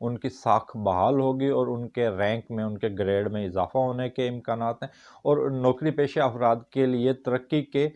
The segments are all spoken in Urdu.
ان کی ساکھ بحال ہوگی اور ان کے رینک میں، ان کے گریڈ میں اضافہ ہونے کے امکانات ہیں، اور نوکری پیشہ افراد کے لیے ترقی کے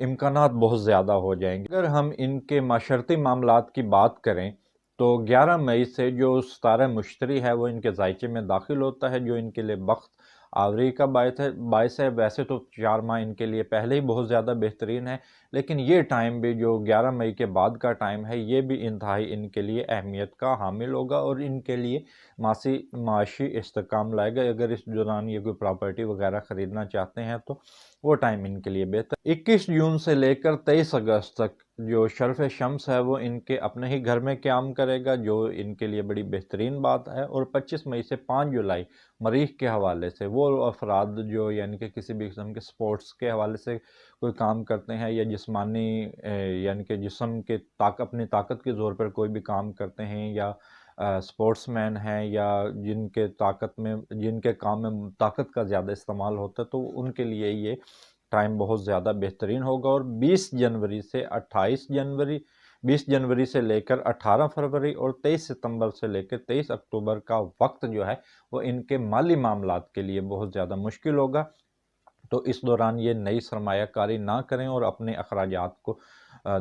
امکانات بہت زیادہ ہو جائیں گے۔ اگر ہم ان کے معاشرتی معاملات کی بات کریں تو 11 مئی سے جو ستارہ مشتری ہے وہ ان کے ذائقے میں داخل ہوتا ہے، جو ان کے لیے بخت آوری کا باعث ہے۔ ویسے تو 4 ماہ ان کے لیے پہلے ہی بہت زیادہ بہترین ہے، لیکن یہ ٹائم بھی جو 11 مئی کے بعد کا ٹائم ہے یہ بھی انتہائی ان کے لیے اہمیت کا حامل ہوگا اور ان کے لیے معاشی استحکام لائے گا۔ اگر اس دوران یہ کوئی پراپرٹی وغیرہ خریدنا چاہتے ہیں تو وہ ٹائم ان کے لیے بہتر۔ 21 جون سے لے کر 23 اگست تک جو شرف شمس ہے وہ ان کے اپنے ہی گھر میں قیام کرے گا، جو ان کے لیے بڑی بہترین بات ہے۔ اور 25 مئی سے 5 جولائی مریخ کے حوالے سے وہ افراد جو یعنی کہ کسی بھی قسم کے سپورٹس کے حوالے سے کوئی کام کرتے ہیں یا جسمانی یعنی کہ جسم کے اپنی طاقت کے زور پر کوئی بھی کام کرتے ہیں، یا سپورٹس مین ہیں، یا جن کے کام میں طاقت کا زیادہ استعمال ہوتا ہے، تو ان کے لیے یہ ٹائم بہت زیادہ بہترین ہوگا۔ اور 20 جنوری سے لے کر 18 فروری اور 23 ستمبر سے لے کر 23 اکتوبر کا وقت جو ہے وہ ان کے مالی معاملات کے لیے بہت زیادہ مشکل ہوگا، تو اس دوران یہ نئی سرمایہ کاری نہ کریں اور اپنے اخراجات کو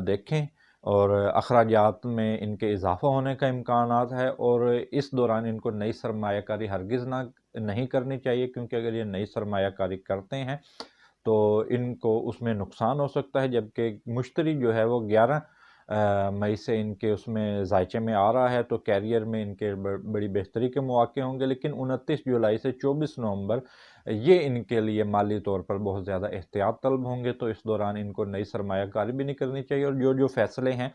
دیکھیں، اور اخراجات میں ان کے اضافہ ہونے کا امکانات ہے، اور اس دوران ان کو نئی سرمایہ کاری ہرگز نہیں کرنی چاہیے، کیونکہ اگر یہ نئی سرمایہ کاری کرتے ہیں تو ان کو اس میں نقصان ہو سکتا ہے۔ جبکہ مشتری جو ہے وہ 11 مئی سے ان کے اس میں ذائقے میں آ رہا ہے، تو کیریئر میں ان کے بڑی بہتری کے مواقع ہوں گے، لیکن 29 جولائی سے 24 نومبر یہ ان کے لیے مالی طور پر بہت زیادہ احتیاط طلب ہوں گے، تو اس دوران ان کو نئی سرمایہ کاری بھی نہیں کرنی چاہیے، اور جو فیصلے ہیں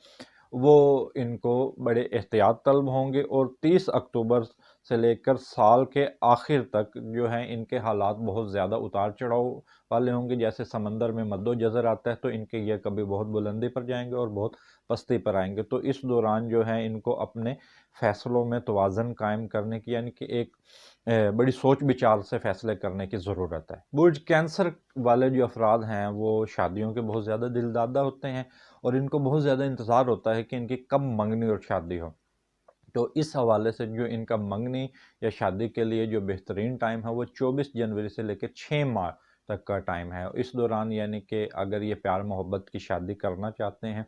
وہ ان کو بڑے احتیاط طلب ہوں گے۔ اور 30 اکتوبر سے لے کر سال کے آخر تک جو ہیں ان کے حالات بہت زیادہ اتار چڑھاؤ والے ہوں گے۔ جیسے سمندر میں مد و جزر آتا ہے تو ان کے یہ کبھی بہت بلندی پر جائیں گے اور بہت پستی پر آئیں گے، تو اس دوران جو ہے ان کو اپنے فیصلوں میں توازن قائم کرنے کی، یعنی کہ ایک بڑی سوچ بچار سے فیصلے کرنے کی ضرورت ہے۔ برج کینسر والے جو افراد ہیں وہ شادیوں کے بہت زیادہ دل دادہ ہوتے ہیں، اور ان کو بہت زیادہ انتظار ہوتا ہے کہ ان کی کب منگنی اور شادی ہو، تو اس حوالے سے جو ان کا منگنی یا شادی کے لیے جو بہترین ٹائم ہے وہ 24 جنوری سے لے کے 6 ماہ تک کا ٹائم ہے۔ اس دوران یعنی کہ اگر یہ پیار محبت کی شادی کرنا چاہتے ہیں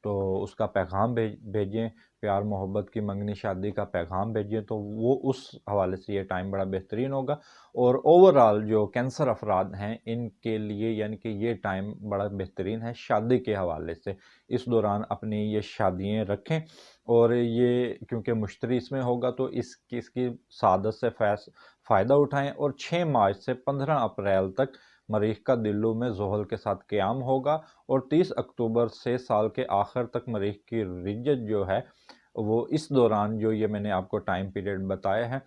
تو اس کا پیغام بھیجیں، پیار محبت کی منگنی شادی کا پیغام بھیجیں، تو وہ اس حوالے سے یہ ٹائم بڑا بہترین ہوگا۔ اور اوورآل جو کینسر افراد ہیں ان کے لیے یعنی کہ یہ ٹائم بڑا بہترین ہے شادی کے حوالے سے۔ اس دوران اپنی یہ شادیاں رکھیں، اور یہ کیونکہ مشتری اس میں ہوگا تو اس کی سعادت سے فائدہ اٹھائیں۔ اور 6 مارچ سے 15 اپریل تک مریخ کا دلو میں زحل کے ساتھ قیام ہوگا، اور 30 اکتوبر سے سال کے آخر تک مریخ کی رجت جو ہے وہ اس دوران جو یہ میں نے آپ کو ٹائم پیریڈ بتایا ہے،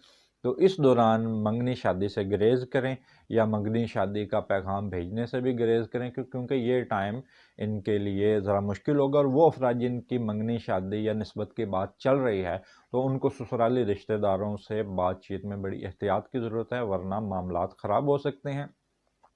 تو اس دوران منگنی شادی سے گریز کریں یا منگنی شادی کا پیغام بھیجنے سے بھی گریز کریں، کیونکہ یہ ٹائم ان کے لیے ذرا مشکل ہوگا۔ اور وہ افراد جن کی منگنی شادی یا نسبت کی بات چل رہی ہے تو ان کو سسرالی رشتہ داروں سے بات چیت میں بڑی احتیاط کی ضرورت ہے، ورنہ معاملات خراب ہو سکتے ہیں۔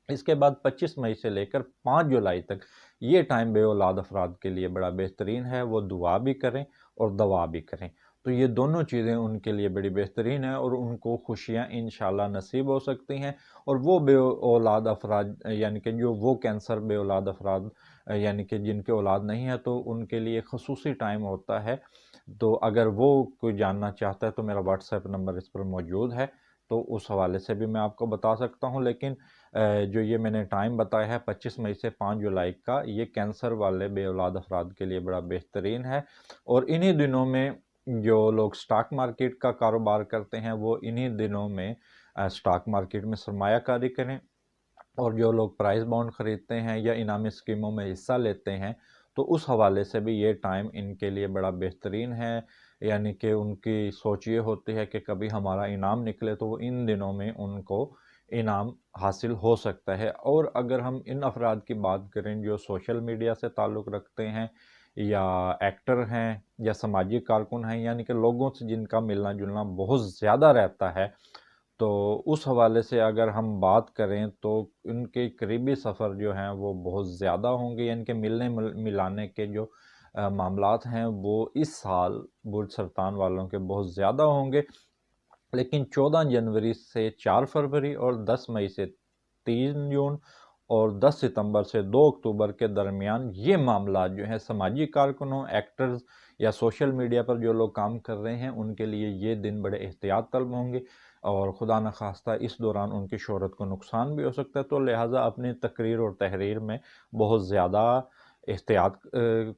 اس کے بعد 25 مئی سے لے کر 5 جولائی تک یہ ٹائم بے اولاد افراد کے لیے بڑا بہترین ہے، وہ دعا بھی کریں اور دوا بھی کریں، تو یہ دونوں چیزیں ان کے لیے بڑی بہترین ہیں اور ان کو خوشیاں انشاءاللہ نصیب ہو سکتی ہیں۔ اور وہ بے اولاد افراد یعنی کہ جو وہ کینسر بے اولاد افراد یعنی کہ جن کے اولاد نہیں ہے تو ان کے لیے خصوصی ٹائم ہوتا ہے، تو اگر وہ کوئی جاننا چاہتا ہے تو میرا واٹس ایپ نمبر اس پر موجود ہے، تو اس حوالے سے بھی میں آپ کو بتا سکتا ہوں۔ لیکن جو یہ میں نے ٹائم بتایا ہے 25 مئی سے 5 جولائی کا، یہ کینسر والے بے اولاد افراد کے لیے بڑا بہترین ہے۔ اور انہی دنوں میں جو لوگ سٹاک مارکیٹ کا کاروبار کرتے ہیں وہ انہی دنوں میں سٹاک مارکیٹ میں سرمایہ کاری کریں، اور جو لوگ پرائز بانڈ خریدتے ہیں یا انعامی اسکیموں میں حصہ لیتے ہیں تو اس حوالے سے بھی یہ ٹائم ان کے لیے بڑا بہترین ہے، یعنی کہ ان کی سوچ یہ ہوتی ہے کہ کبھی ہمارا انعام نکلے تو وہ ان دنوں میں ان کو انعام حاصل ہو سکتا ہے۔ اور اگر ہم ان افراد کی بات کریں جو سوشل میڈیا سے تعلق رکھتے ہیں یا ایکٹر ہیں یا سماجی کارکن ہیں، یعنی کہ لوگوں سے جن کا ملنا جلنا بہت زیادہ رہتا ہے، تو اس حوالے سے اگر ہم بات کریں تو ان کے قریبی سفر جو ہیں وہ بہت زیادہ ہوں گے، یعنی کہ ملنے ملانے کے جو معاملات ہیں وہ اس سال برج سرطان والوں کے بہت زیادہ ہوں گے، لیکن 14 جنوری سے 4 فروری اور 10 مئی سے 3 جون اور 10 ستمبر سے 2 اکتوبر کے درمیان یہ معاملات جو ہیں سماجی کارکنوں، ایکٹرز یا سوشل میڈیا پر جو لوگ کام کر رہے ہیں ان کے لیے یہ دن بڑے احتیاط طلب ہوں گے، اور خدا نخواستہ اس دوران ان کی شہرت کو نقصان بھی ہو سکتا ہے، تو لہٰذا اپنی تقریر اور تحریر میں بہت زیادہ احتیاط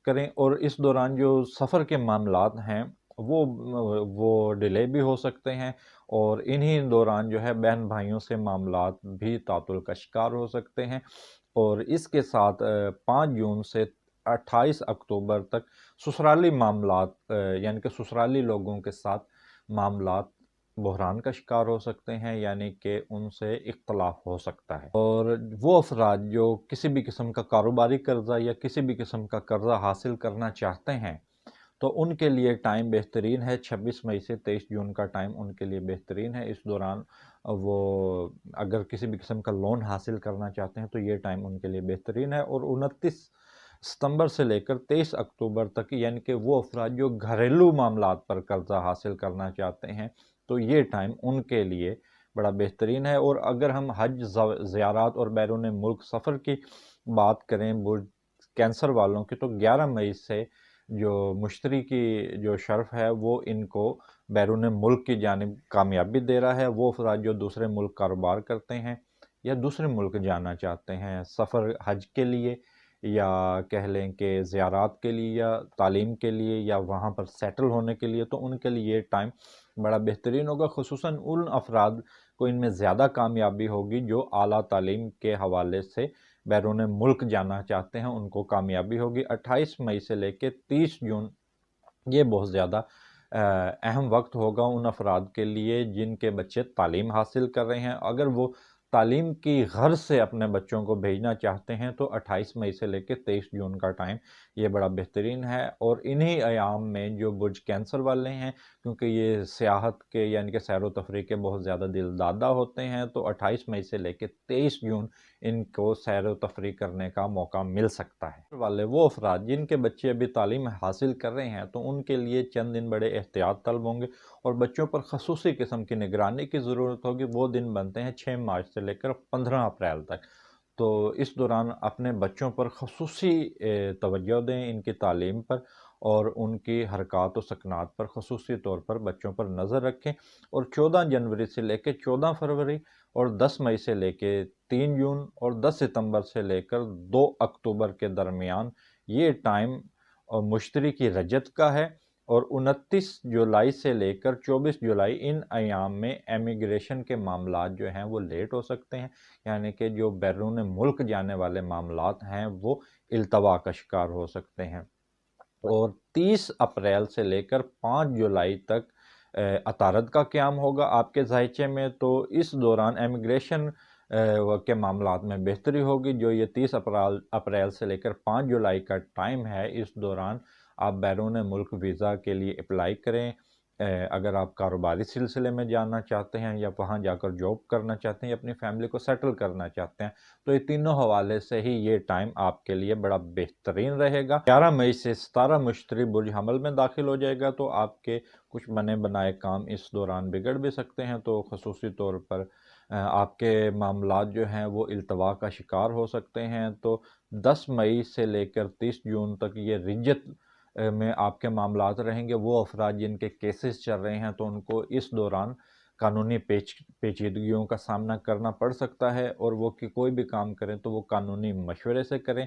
کریں، اور اس دوران جو سفر کے معاملات ہیں وہ ڈیلے بھی ہو سکتے ہیں، اور انہی دوران جو ہے بہن بھائیوں سے معاملات بھی تعطل کا شکار ہو سکتے ہیں، اور اس کے ساتھ 5 جون سے 28 اکتوبر تک سسرالی معاملات یعنی کہ سسرالی لوگوں کے ساتھ معاملات بحران کا شکار ہو سکتے ہیں، یعنی کہ ان سے اختلاف ہو سکتا ہے، اور وہ افراد جو کسی بھی قسم کا کاروباری قرضہ یا کسی بھی قسم کا قرضہ حاصل کرنا چاہتے ہیں تو ان کے لیے ٹائم بہترین ہے۔ 26 مئی سے 23 جون کا ٹائم ان کے لیے بہترین ہے۔ اس دوران وہ اگر کسی بھی قسم کا لون حاصل کرنا چاہتے ہیں تو یہ ٹائم ان کے لیے بہترین ہے، اور 29 ستمبر سے لے کر 23 اکتوبر تک یعنی کہ وہ افراد جو گھریلو معاملات پر قرضہ حاصل کرنا چاہتے ہیں تو یہ ٹائم ان کے لیے بڑا بہترین ہے۔ اور اگر ہم حج زیارات اور بیرون ملک سفر کی بات کریں کینسر والوں کی، تو 11 مئی سے جو مشتری کی جو شرف ہے وہ ان کو بیرون ملک کی جانب کامیابی دے رہا ہے۔ وہ افراد جو دوسرے ملک کاروبار کرتے ہیں یا دوسرے ملک جانا چاہتے ہیں سفر حج کے لیے، یا کہہ لیں کہ زیارات کے لیے یا تعلیم کے لیے یا وہاں پر سیٹل ہونے کے لیے، تو ان کے لیے یہ ٹائم بڑا بہترین ہوگا۔ خصوصاً ان افراد کو ان میں زیادہ کامیابی ہوگی جو اعلیٰ تعلیم کے حوالے سے بیرون ملک جانا چاہتے ہیں، ان کو کامیابی ہوگی۔ 28 مئی سے لے کے 30 جون یہ بہت زیادہ اہم وقت ہوگا ان افراد کے لیے جن کے بچے تعلیم حاصل کر رہے ہیں۔ اگر وہ تعلیم کی غرض سے اپنے بچوں کو بھیجنا چاہتے ہیں تو 28 مئی سے لے کے 23 جون کا ٹائم یہ بڑا بہترین ہے، اور انہی ایام میں جو برج کینسر والے ہیں کیونکہ یہ سیاحت کے یعنی کہ سیر و تفریح کے بہت زیادہ دل دادہ ہوتے ہیں، تو 28 مئی سے لے کے 23 جون ان کو سیر و تفریح کرنے کا موقع مل سکتا ہے۔ والے وہ افراد جن کے بچے ابھی تعلیم حاصل کر رہے ہیں تو ان کے لیے چند دن بڑے احتیاط طلب ہوں گے، اور بچوں پر خصوصی قسم کی نگرانی کی ضرورت ہوگی۔ وہ دن بنتے ہیں 6 مارچ سے لے کر 15 اپریل تک، تو اس دوران اپنے بچوں پر خصوصی توجہ دیں، ان کی تعلیم پر اور ان کی حرکات و سکنات پر خصوصی طور پر بچوں پر نظر رکھیں، اور 14 جنوری سے لے کے 14 فروری اور 10 مئی سے لے کے 3 جون اور 10 ستمبر سے لے کر 2 اکتوبر کے درمیان یہ ٹائم مشتری کی رجت کا ہے، اور 29 جولائی سے لے کر 24 جولائی ان ایام میں امیگریشن کے معاملات جو ہیں وہ لیٹ ہو سکتے ہیں، یعنی کہ جو بیرون ملک جانے والے معاملات ہیں وہ التوا کا شکار ہو سکتے ہیں، اور 30 اپریل سے لے کر 5 جولائی تک عطارد کا قیام ہوگا آپ کے ذائچے میں، تو اس دوران امیگریشن کے معاملات میں بہتری ہوگی۔ جو یہ 30 اپریل سے لے کر 5 جولائی کا ٹائم ہے، اس دوران آپ بیرون ملک ویزا کے لیے اپلائی کریں، اگر آپ کاروباری سلسلے میں جانا چاہتے ہیں یا وہاں جا کر جاب کرنا چاہتے ہیں یا اپنی فیملی کو سیٹل کرنا چاہتے ہیں، تو یہ تینوں حوالے سے ہی یہ ٹائم آپ کے لیے بڑا بہترین رہے گا۔ 11 مئی سے 17 مشتری برج حمل میں داخل ہو جائے گا، تو آپ کے کچھ بنے بنائے کام اس دوران بگڑ بھی سکتے ہیں، تو خصوصی طور پر آپ کے معاملات جو ہیں وہ التوا کا شکار ہو سکتے ہیں۔ تو 10 مئی سے لے کر 30 جون تک یہ رجت میں آپ کے معاملات رہیں گے۔ وہ افراد جن کے کیسز چل رہے ہیں تو ان کو اس دوران قانونی پیچیدگیوں کا سامنا کرنا پڑ سکتا ہے، اور وہ کوئی بھی کام کریں تو وہ قانونی مشورے سے کریں،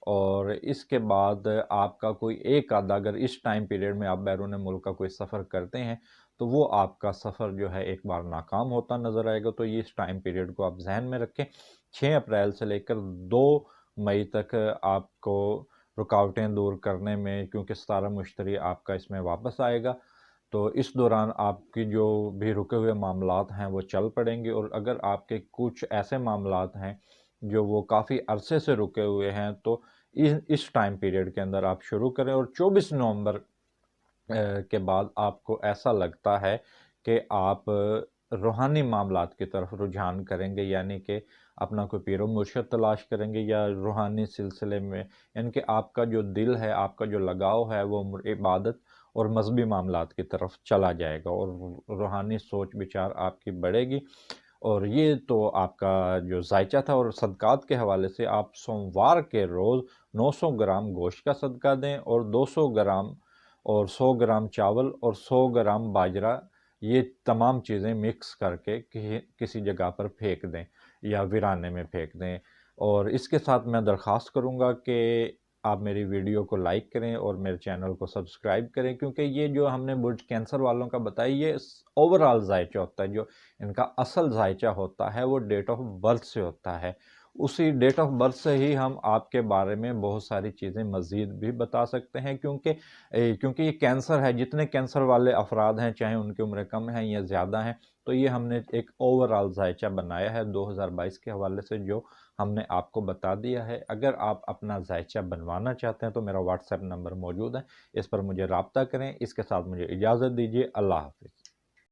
اور اس کے بعد آپ کا کوئی ایک آدھا اگر اس ٹائم پیریڈ میں آپ بیرون ملک کا کوئی سفر کرتے ہیں تو وہ آپ کا سفر جو ہے ایک بار ناکام ہوتا نظر آئے گا، تو یہ اس ٹائم پیریڈ کو آپ ذہن میں رکھیں۔ 6 اپریل سے لے کر 2 مئی تک آپ کو رکاوٹیں دور کرنے میں، کیونکہ 17 مشتری آپ کا اس میں واپس آئے گا، تو اس دوران آپ کی جو بھی رکے ہوئے معاملات ہیں وہ چل پڑیں گے، اور اگر آپ کے کچھ ایسے معاملات ہیں جو وہ کافی عرصے سے رکے ہوئے ہیں تو اس ٹائم پیریڈ کے اندر آپ شروع کریں، اور 24 نومبر کے بعد آپ کو ایسا لگتا ہے کہ آپ روحانی معاملات کی طرف رجحان کریں گے، یعنی کہ اپنا کوئی پیر و مرشد تلاش کریں گے یا روحانی سلسلے میں، یعنی کہ آپ کا جو دل ہے، آپ کا جو لگاؤ ہے وہ عبادت اور مذہبی معاملات کی طرف چلا جائے گا اور روحانی سوچ بچار آپ کی بڑھے گی۔ اور یہ تو آپ کا جو ذائچہ تھا، اور صدقات کے حوالے سے آپ سوموار کے روز 900 گرام گوشت کا صدقہ دیں اور 200 گرام اور 100 گرام چاول اور 100 گرام باجرہ، یہ تمام چیزیں مکس کر کے کسی جگہ پر پھینک دیں یا ویرانے میں پھینک دیں۔ اور اس کے ساتھ میں درخواست کروں گا کہ آپ میری ویڈیو کو لائک کریں اور میرے چینل کو سبسکرائب کریں، کیونکہ یہ جو ہم نے برج کینسر والوں کا بتائی، یہ اوورآل ذائچہ ہوتا ہے۔ جو ان کا اصل ذائچہ ہوتا ہے وہ ڈیٹ آف برتھ سے ہوتا ہے، اسی ڈیٹ آف برتھ سے ہی ہم آپ کے بارے میں بہت ساری چیزیں مزید بھی بتا سکتے ہیں، کیونکہ یہ کینسر ہے۔ جتنے کینسر والے افراد ہیں، چاہے ان کی عمریں کم ہیں یا زیادہ ہیں، تو یہ ہم نے ایک اوورآل ذائچہ بنایا ہے 2022 کے حوالے سے، جو ہم نے آپ کو بتا دیا ہے۔ اگر آپ اپنا ذائچہ بنوانا چاہتے ہیں تو میرا واٹس ایپ نمبر موجود ہے، اس پر مجھے رابطہ کریں۔ اس کے ساتھ مجھے اجازت دیجیے، اللہ حافظ۔